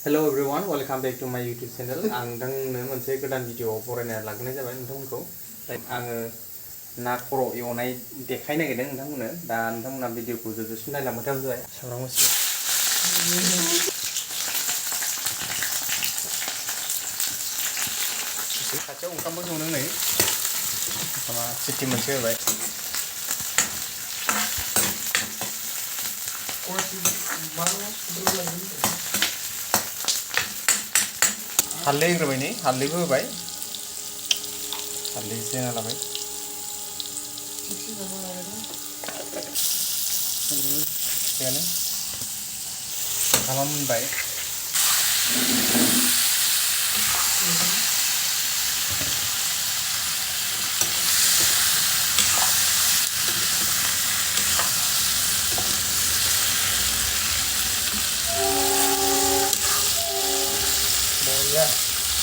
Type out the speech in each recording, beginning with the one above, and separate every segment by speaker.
Speaker 1: Hello everyone, welcome back to my YouTube channel. आं नोंथांनो मोनसे गोदान भिडिअ बरायना लाबोनाय जाबाय नोंथांमोनखौ। आङो ना खर' एवनाय देखायनो नागिरदों नोंथांमोननो। दा नोंथांमोना भिडिअखौ जोबजासिम नायलांबाय थाबानो जाबाय। सामब्राम गुफुर खाथियाव ओंखामबो संदों नै। ओंखामा सिटि मोनसे होबाय। हालदै होग्रोबाय नै हालदैबो होबाय हालदै एसे होना लाबाय थिगानो ओंखामा मोनबाय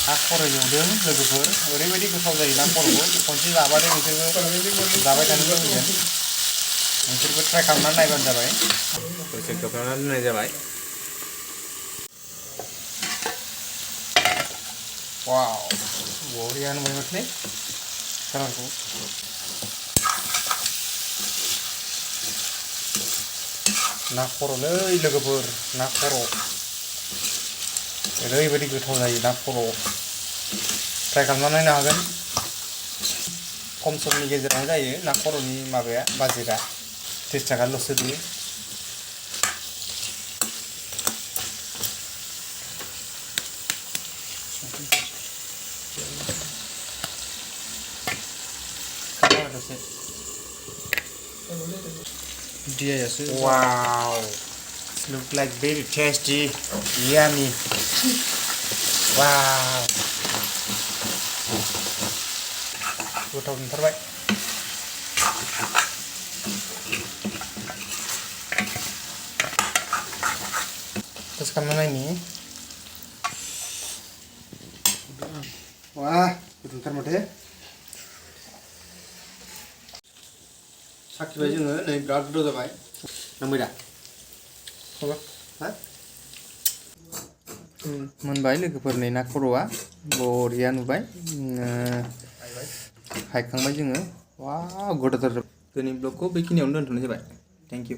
Speaker 1: ना खर' एवदों लोगोफोर ओरैबायदि गोथाव जायो ना खर'खौ खनसे जाबाथाय नोंसोरबो जाबाय थानो लुबैगोन नोंसोरबो ट्राइ खालामनानै नायबानो जाबाय दसे खोबनानै दोननाय जाबाय वाव बरिया नुबाय माथो कालारखौ ना खर'लै लोगोफोर ना खर' ओरैबायदि गोथाव जायो ना खर' ट्राइ खालामनानै नायनो हागोन खम समनि गेजेरावनो जायो ना खर'नि माबाया बाजेटआ 30 थाखाल'सो बियो Wow, look like very tasty, yummy. Wow. गोथाव ओंखारबाय टेस्ट खालामना नायनि वाह गोथावथार माथो साखिबाय जोङो नै बिराद गोथाव जाबाय नांबाय दा हा मोनबाय लोगोफोर नै ना खर'आ बरिया नुबाय हायखांबाय जोङो वाव गोथावथार जोंनि ब्लगखौ बेखिनियावनो दोनथ'नाय जाबाय थेंक इउ